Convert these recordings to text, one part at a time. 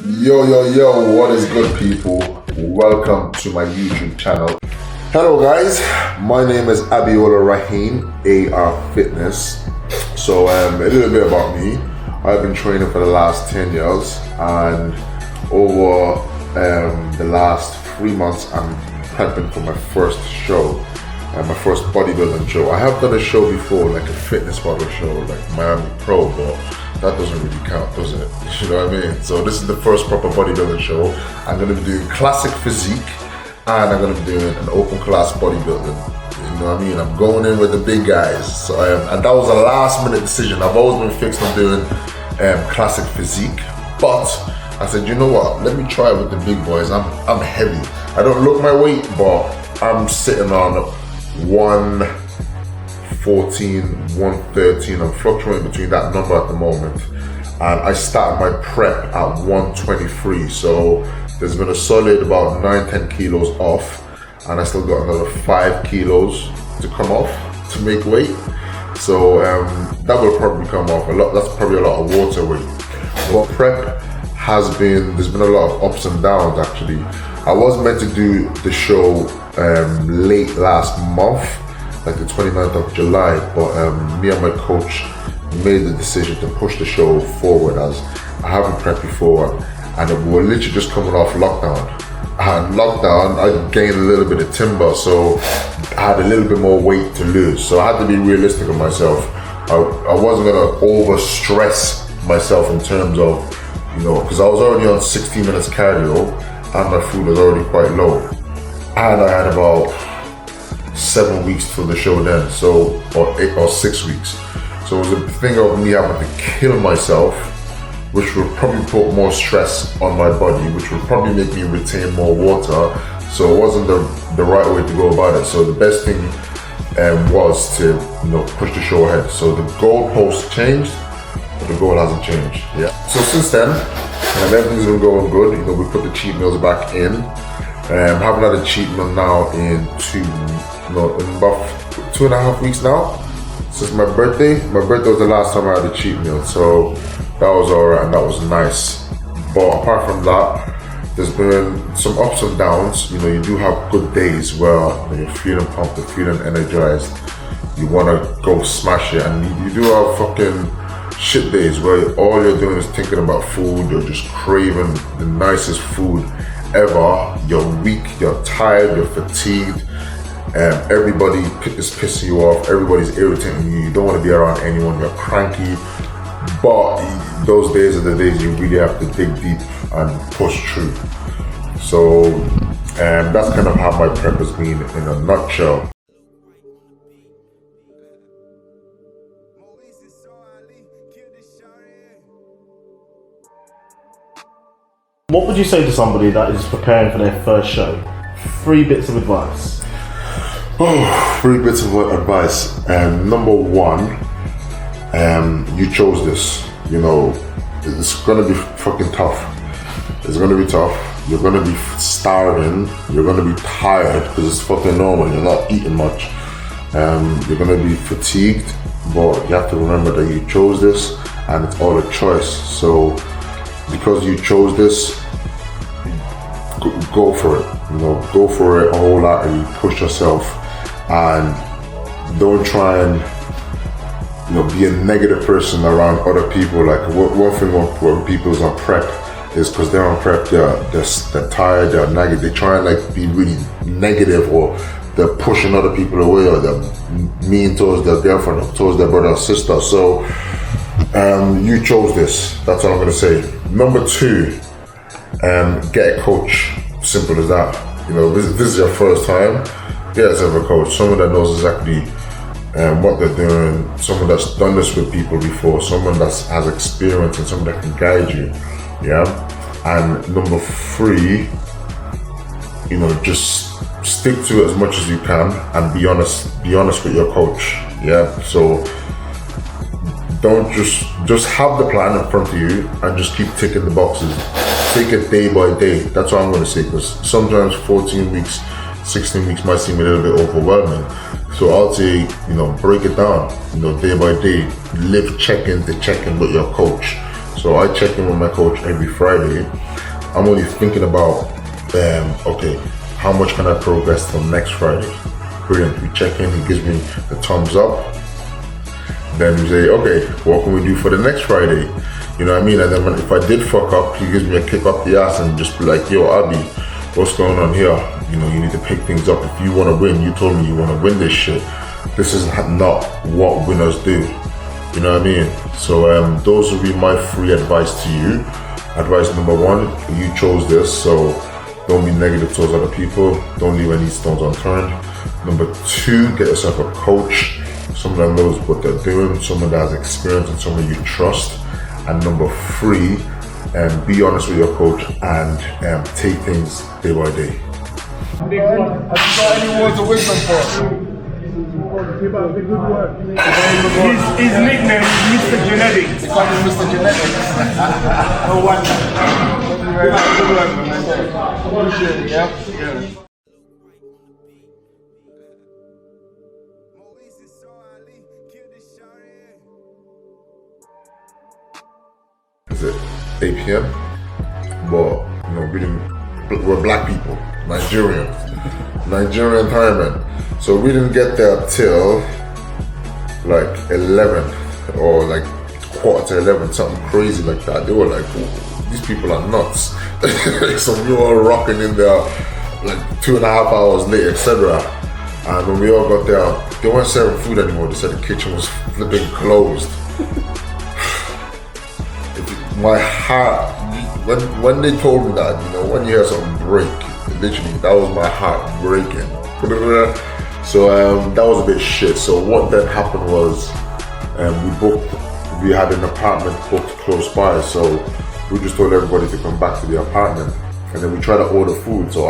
Yo, what is good, people? Welcome to my YouTube channel. Hello guys, my name is Bodybuilder Rahim, AR Fitness. So a little bit about me. I've been training for the last 10 years, and over the last 3 months I'm prepping for my first show, my first bodybuilding show. I have done a show before, like a fitness model show, like Miami Pro, but that doesn't really count, does it? You know what I mean? So this is the first proper bodybuilding show. I'm gonna be doing classic physique, and I'm gonna be doing an open class bodybuilding. You know what I mean? I'm going in with the big guys. So, and that was a last minute decision. I've always been fixed on doing classic physique, but I said, you know what? Let me try it with the big boys. I'm heavy. I don't look my weight, but I'm sitting on 114, 113. I'm fluctuating between that number at the moment. And I started my prep at 123. So there's been a solid about 9-10 kilos off. And I still got another 5 kilos to come off to make weight. So that will probably come off a lot. That's probably a lot of water weight. But prep there's been a lot of ups and downs actually. I was meant to do the show late last month, like the 29th of July, but me and my coach made the decision to push the show forward, as I haven't prepped before, and we're literally just coming off lockdown. And lockdown, I gained a little bit of timber, so I had a little bit more weight to lose. So I had to be realistic with myself. I wasn't gonna over stress myself in terms of, you know, because I was already on 60 minutes cardio and my food was already quite low. And I had about 7 weeks till the show then, so, or 6 weeks. So it was a thing of me having to kill myself, which would probably put more stress on my body, which would probably make me retain more water. So it wasn't the right way to go about it. So the best thing was to, you know, push the show ahead. So the goalpost changed, but the goal hasn't changed. Yeah. So since then, everything's been going good. You know, we put the cheat meals back in. Haven't had a cheat meal now in about 2.5 weeks now. Since my birthday. My birthday was the last time I had a cheat meal, so that was alright and that was nice. But apart from that, there's been some ups and downs. You know, you do have good days where you're feeling pumped, you're feeling energized, you want to go smash it, and you do have fucking shit days where all you're doing is thinking about food. You're just craving the nicest food ever. You're weak, you're tired, you're fatigued. Everybody is pissing you off, everybody's irritating you, you don't want to be around anyone, you're cranky. But those days are the days you really have to dig deep and push through. So that's kind of how my prep has been in a nutshell. What would you say to somebody that is preparing for their first show? 3 bits of advice. Oh, 3 bits of advice. Number 1, you chose this. You know, it's gonna be fucking tough. It's gonna be tough. You're gonna be starving. You're gonna be tired because it's fucking normal. You're not eating much. You're gonna be fatigued, but you have to remember that you chose this, and it's all a choice. So because you chose this, go for it. You know, go for it a whole lot, and you push yourself. And don't try and, you know, be a negative person around other people. Like one thing when people's on prep is because they're on prep, they're tired, they're negative. They try and like be really negative, or they're pushing other people away, or they're mean towards their girlfriend or towards their brother or sister. So you chose this. That's all I'm gonna say. Number 2, get a coach. Simple as that. You know, this is your first time. Get yourself a coach, someone that knows exactly what they're doing, someone that's done this with people before, someone that has experience, and someone that can guide you. Yeah. And number 3, you know, just stick to it as much as you can, and be honest with your coach. Yeah. So don't just have the plan in front of you and just keep ticking the boxes. Take it day by day. That's what I'm going to say, because sometimes 14 weeks, 16 weeks might seem a little bit overwhelming. So I'll say, you know, break it down, you know, day by day. Live check-in to check-in with your coach. So I check in with my coach every Friday. I'm only thinking about, okay, how much can I progress till next Friday? Brilliant. We check in, he gives me the thumbs up. Then we say, okay, what can we do for the next Friday? You know what I mean? And then if I did fuck up, he gives me a kick up the ass and just be like, yo, Abby, what's going on here? You know, you need to pick things up. If you want to win, you told me you want to win this shit. This is not what winners do. You know what I mean? So those will be my free advice to you. Advice number one, you chose this, so don't be negative towards other people. Don't leave any stones unturned. Number two, get yourself a coach. Someone that knows what they're doing, someone that has experience, and someone you trust. And number three, be honest with your coach and take things day by day. Have you got any words of wisdom for us? His nickname is Mr. Genetics. They call him Mr. Genetics. No wonder. Good work, man. Appreciate it, yeah? Is it 8 p.m.? But, you know, we're black people, Nigerian firemen. So we didn't get there till like 11 or like quarter to 11, something crazy like that. They were like, these people are nuts. So we were rocking in there like 2.5 hours late, etc. And when we all got there, they weren't serving food anymore. They said the kitchen was flipping closed. My heart, when they told me that, you know, when you hear something break, literally, that was my heart breaking. So that was a bit shit. So what then happened was, we had an apartment booked close by, so we just told everybody to come back to the apartment, and then we tried to order food. So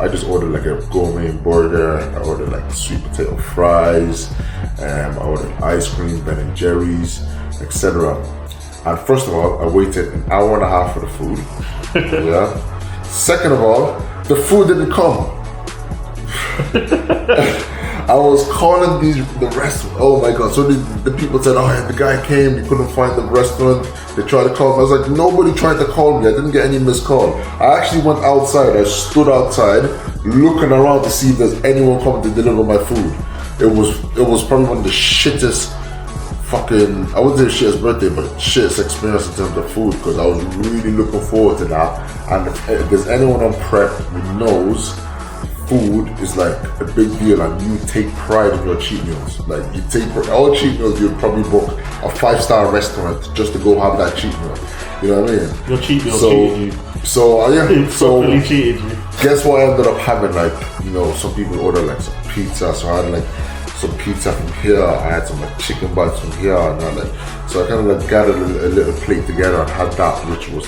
I just ordered like a gourmet burger. I ordered like sweet potato fries. I ordered ice cream, Ben and Jerry's, etc. And first of all, I waited an hour and a half for the food. Yeah. Second of all, the food didn't come. I was calling the restaurant. Oh my god! So the people said, "Oh, the guy came. He couldn't find the restaurant." They tried to call me. I was like, "Nobody tried to call me. I didn't get any missed call." I actually went outside. I stood outside, looking around to see if there's anyone coming to deliver my food. It was probably one of the shittest fucking, I wouldn't say shittest birthday, but shittest experience in terms of food, because I was really looking forward to that. And if there's anyone on prep who knows, food is like a big deal, and you take pride in your cheat meals. Like you take all cheat meals, you'd probably book a 5-star restaurant just to go have that cheat meal. You know what I mean? Your cheat meal cheated you. So yeah, so cheated you. Guess what I ended up having? Like, you know, some people order like some pizza, so I had like some pizza from here, I had some like chicken bites from here, and so I kind of like gathered a little plate together and had that, which was,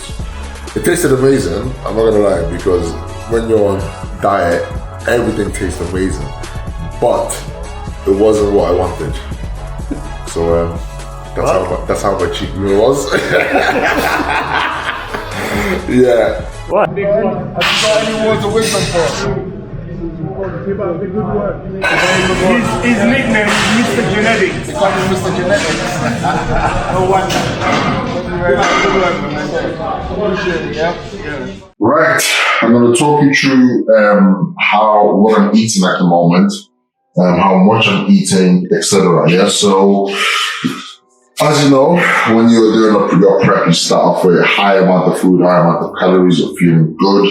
it tasted amazing. I'm not gonna lie, because when you're on diet, everything tastes amazing, but it wasn't what I wanted. So that's how my cheat meal was. Yeah. What? Have you got any words of wisdom for us? His nickname is Mr. Genetics. They call him Mr. Genetics. No wonder. Good work, man. Appreciate it, yeah? Right, I'm going to talk you through what I'm eating at the moment, how much I'm eating, etc. Yeah, so as you know, when you're doing your prep, you start off with a high amount of food, high amount of calories, you're feeling good,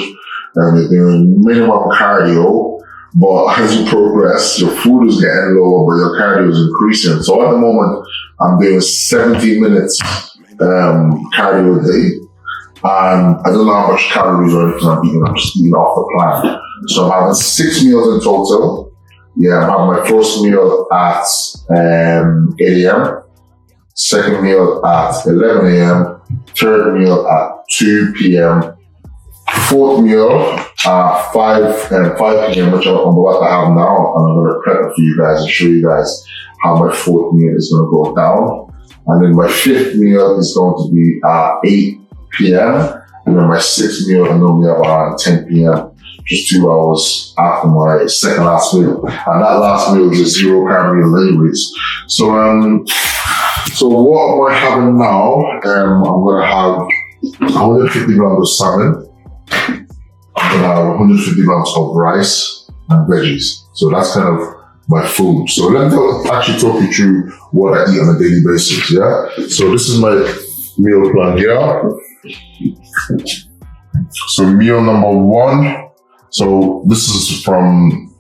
and you're doing minimum cardio. But as you progress, your food is getting lower, but your cardio is increasing. So at the moment, I'm doing 70 minutes cardio a day. And I don't know how much calories or anything I'm eating. I'm just eating off the plan. So I'm having 6 meals in total. Yeah, I'm having my first meal at 8 a.m. Second meal at 11 a.m. Third meal at 2 p.m. Fourth meal at 5 p.m., which I'm about to have now. And I'm going to prep it for you guys and show you guys how my fourth meal is going to go down. And then my fifth meal is going to be at 8 p.m. And then my sixth meal, I normally have around 10 p.m. Just 2 hours after my second last meal. And that last meal is a 0-carb meal anyways. So So what am I having now? I'm gonna have 150 grams of salmon. I'm gonna have 150 grams of rice and veggies. So that's kind of my food. So let me actually talk you through what I eat on a daily basis, yeah? So this is my meal plan, yeah? So meal number one. So this is from,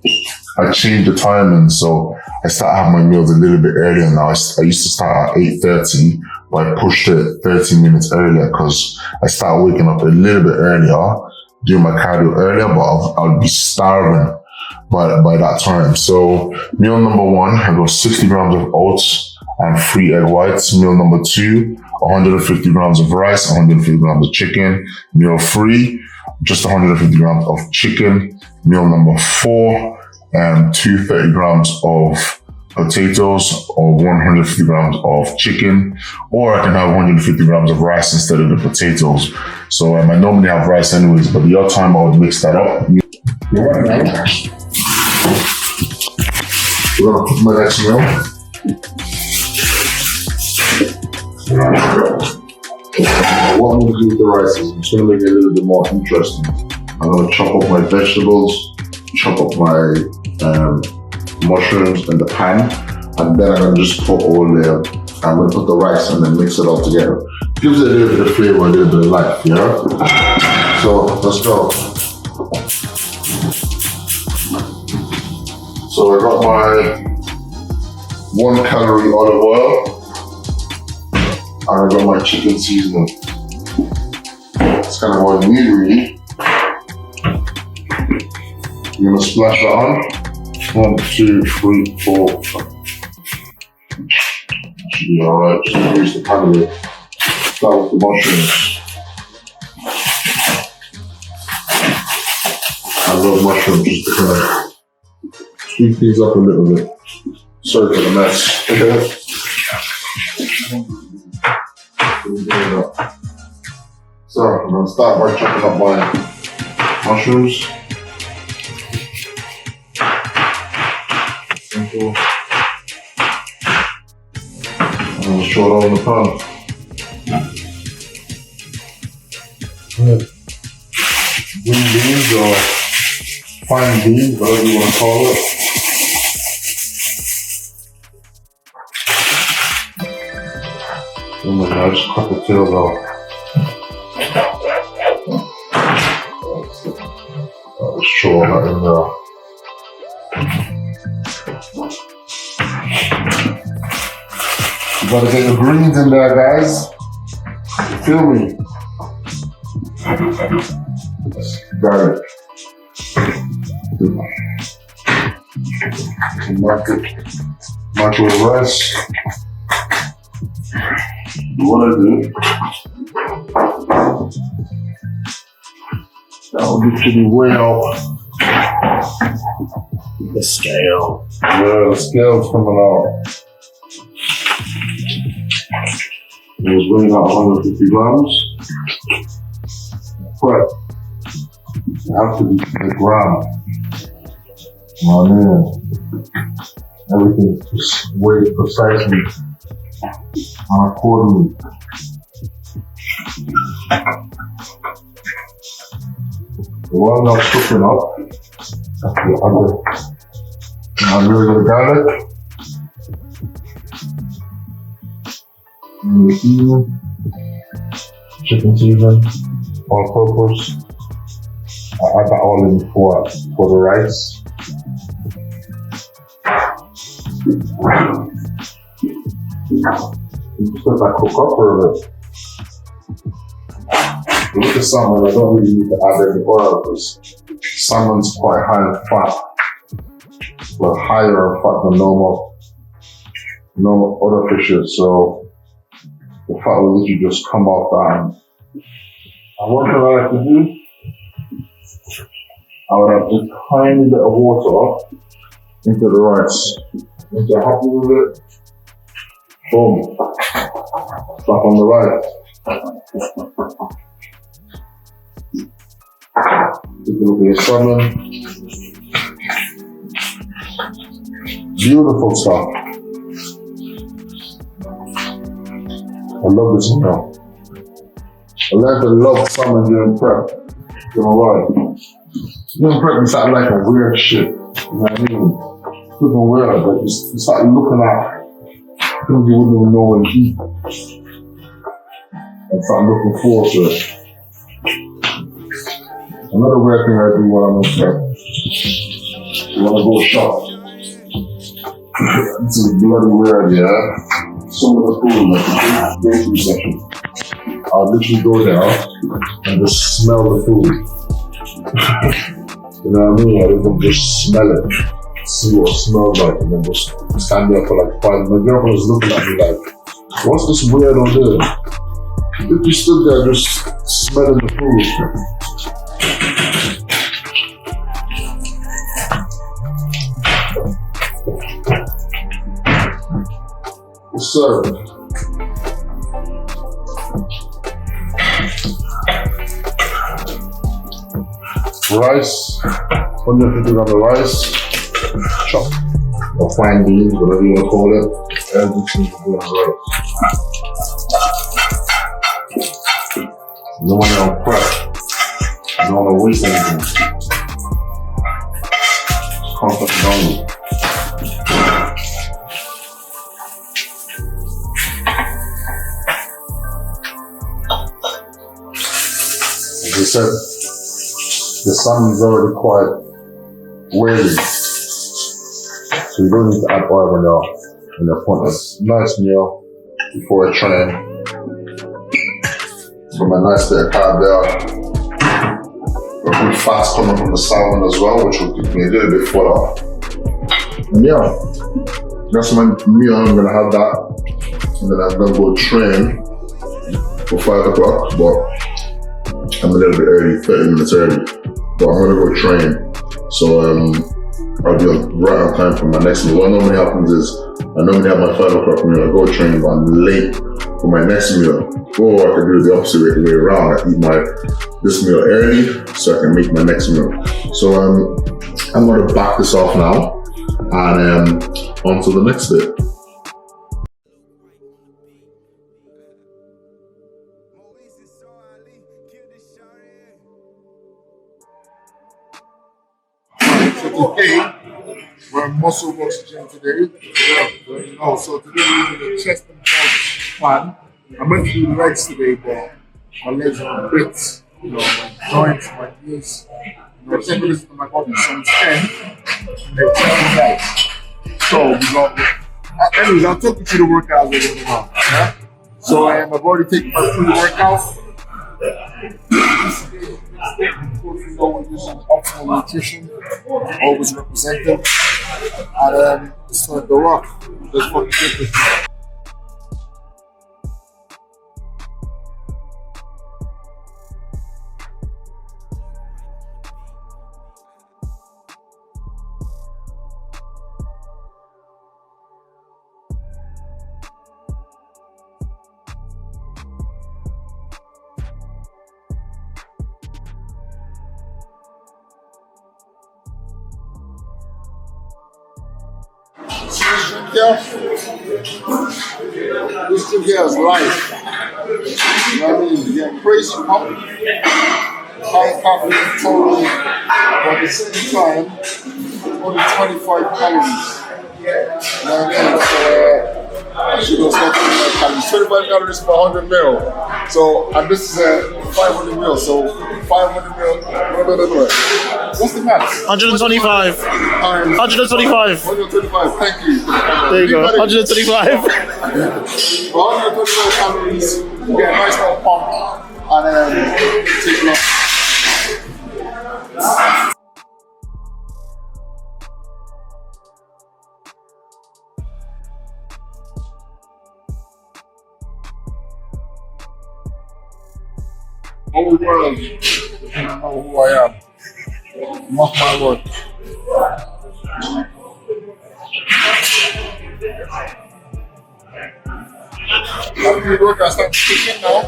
I changed the timing. So I start having my meals a little bit earlier now. I used to start at 8:30, but I pushed it 30 minutes earlier because I started waking up a little bit earlier, doing my cardio earlier, but I'll be starving by that time. So meal number one, I got 60 grams of oats and 3 egg whites. Meal number two, 150 grams of rice, 150 grams of chicken. Meal three, just 150 grams of chicken. Meal number four, 230 grams of potatoes or 150 grams of chicken, or I can have 150 grams of rice instead of the potatoes. So I normally have rice anyways, but the other time I would mix that up. We're gonna cook my next meal. What I'm gonna do with the rice is I'm just gonna make it a little bit more interesting. I'm gonna chop up my vegetables, chop up my mushrooms in the pan, and then I'm gonna just put I'm gonna put the rice and then mix it all together. Gives it a little bit of flavor, a little bit of life, yeah? So let's go. So I got my 1 calorie olive oil, and I got my chicken seasoning. It's kind of what I need really. I'm gonna splash that on. 1, 2, 3, 4. Should be alright, just increase the pan a bit. Start with the mushrooms. I love mushrooms just to kind of speed things up a little bit. Sorry for the mess. So I'm gonna start by chopping up my mushrooms. Simple. I'm gonna throw it all in the pan. Green beans or fine beans, whatever you want to call it. Oh my god, I just cut the tails off. Let's throw all that in there. You gotta get the greens in there, guys. You feel me? Garlic. Microwave rice. What I do, that will get you way out. The scale. Yeah, the scale's coming out. It was weighing out 150 grams. But it has to be a gram. Oh man. Everything is weighed precisely and accordingly. The one now cooking up. That's the other. Now a little bit of garlic. And the season. Chicken season. All purpose. I add that all in for the rice. You just let that cook up for a bit. With the salmon, I don't really need to add any oil because salmon's quite high in fat. Well, higher in fat than normal other fishes, so the fat will literally just come off that. And one thing I like to do, I would add just a tiny bit of water into the rice. Once you're happy with it, boom, slap on the rice. Take a look at your salmon. Beautiful stuff. I love this meal. I learned to love summer during prep. You know why? During prep, you start liking weird shit. You know what I mean? Looking weird, but you start looking at things you wouldn't even know when you eat. And start looking forward to it. Another weird thing I do when I'm in prep. When I go shop. This is bloody weird, yeah? Some of the food, like the grocery section. I'll literally go there and just smell the food. You know what I mean? I even just smell it, see what it smells like, and then just stand there for like 5 minutes. My girlfriend was looking at me like, what's this weird on there? You stood there just smelling the food. So, rice, 150 grams of rice, chop, or fine beans, whatever you want to call it, everything is rice. No one on prep, you don't want to waste anything. Just comfort only. As I said, the sun is already quite wavy, so you don't need to add oil when you're putting a nice meal before I train. Got my nice bit of carb there. Got good fats coming from the salmon as well, which will keep me a little bit fuller. And yeah, that's my meal. I'm gonna have that, and then I'm gonna go train for 5 o'clock, but I'm a little bit early, 30 minutes early, but I'm gonna go train. So I'll be right on time for my next meal. What normally happens is I normally have my 5 o'clock meal, I go train, but I'm late for my next meal. Or I could do the opposite way around. I eat this meal early so I can make my next meal. So I'm gonna back this off now and on to the next bit. Today, we're muscle oxygen today. So today we're doing the chest and chest plan. I meant to do legs today, but my legs are a bit, my joints, my knees. I'm taking this to my body, so it's 10. They're 10 legs. So we got. Anyways, I'll talk you through the workout later on. Yeah? So I've already taken my pre-workout. Always using optimal nutrition, always represented, and it's like the rock. Let's fucking get this. This drink here is life. You know what I mean? Yeah, crazy pump, high caffeine total, but at the same time, only 25 calories. You know what I mean? So, she goes not 25 calories. 25 calories for 100 mil. So, and this is 500 mil. So, 500 mil. What's the max? 125. 125. 125. Thank you. There you go. 125. 125 calories. You get a nice little pump, and then take it off. Whole world doesn't know who I am. Mark my word. After the workout starts kicking now,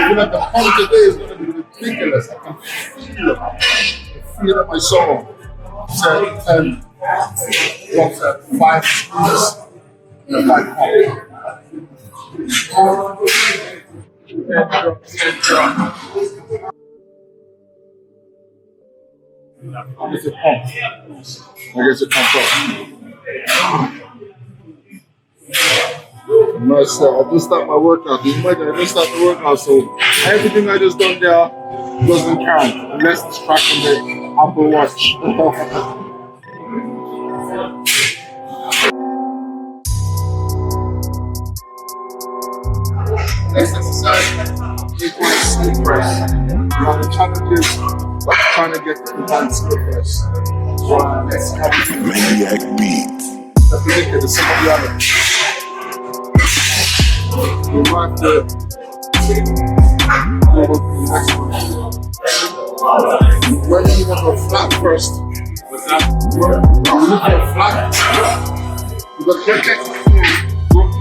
even at the pump today is going to be ridiculous. I can feel it. I feel it in my soul. Set 10, drops at 5 minutes in the 5 pump. It's a pump. I guess it comes up. Nice. I just start my workout. You imagine I just start the workout, so everything I just done there doesn't count unless it's tracking the Apple Watch. Next exercise, equal sleep press. Now the challenge is trying to get the hand sleep press. So let's have it. Maniac Beats. Let's look at the second other. We might have to go to the next one. When you want to go flat first, what's that? I'm looking at flat. Because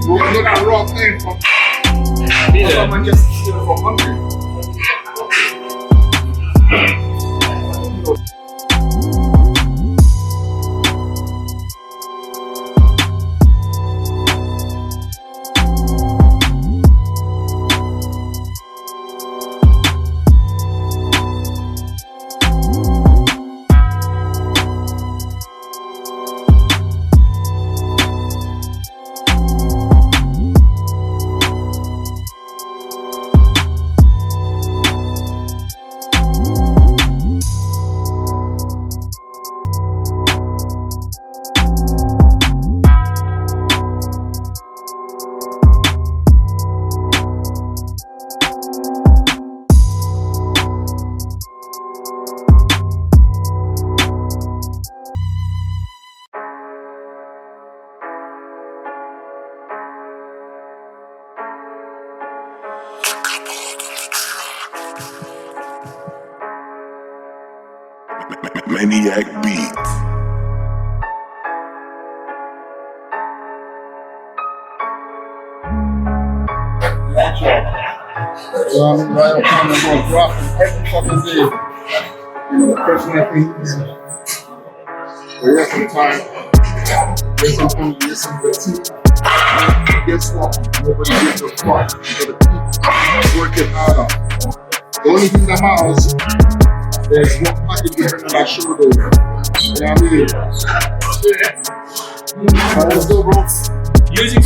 we're looking at raw thing from someone just from hungry. Maniac Beats. Right up on the road, dropping every fucking day. You know, the person that thinks the rest of the time, listen to me, listen to the team. Guess what? Nobody gets your part. You gotta keep working harder. The only thing that matters is what package you bring on that shoulder. You know what I mean? Alright, let's go, bro. Using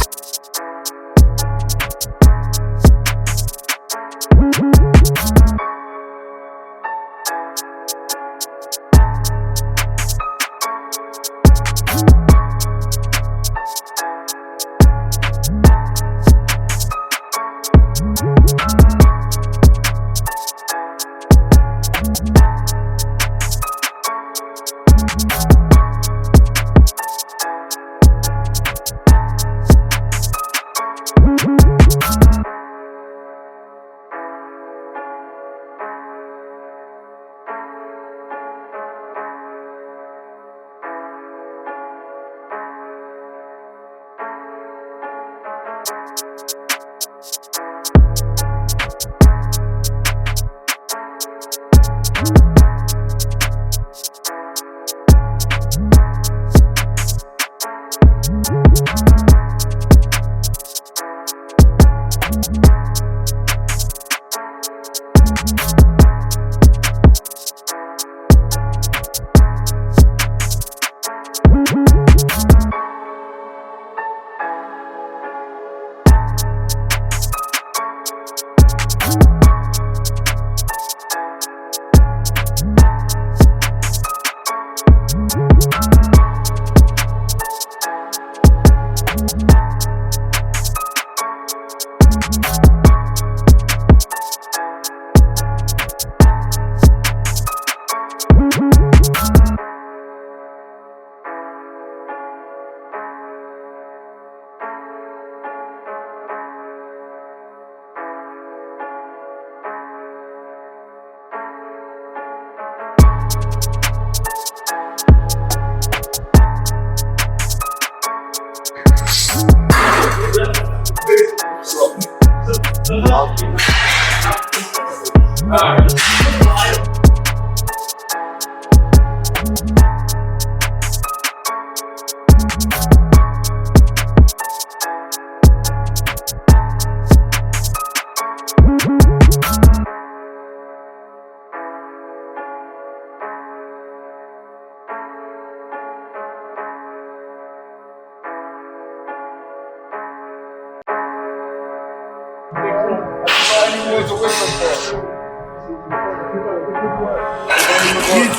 words of wisdom for?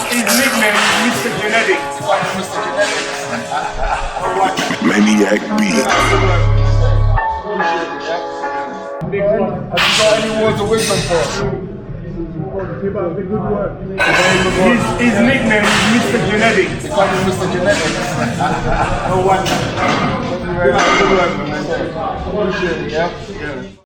His nickname is Mr. Genetics. Mr. Genetics. No wonder. Maniac Beats. Have you got any words of wisdom for? His nickname is Mr. Genetics. Mr. Genetics. No wonder. Thank you very much. Good work, man. Appreciate it, yeah?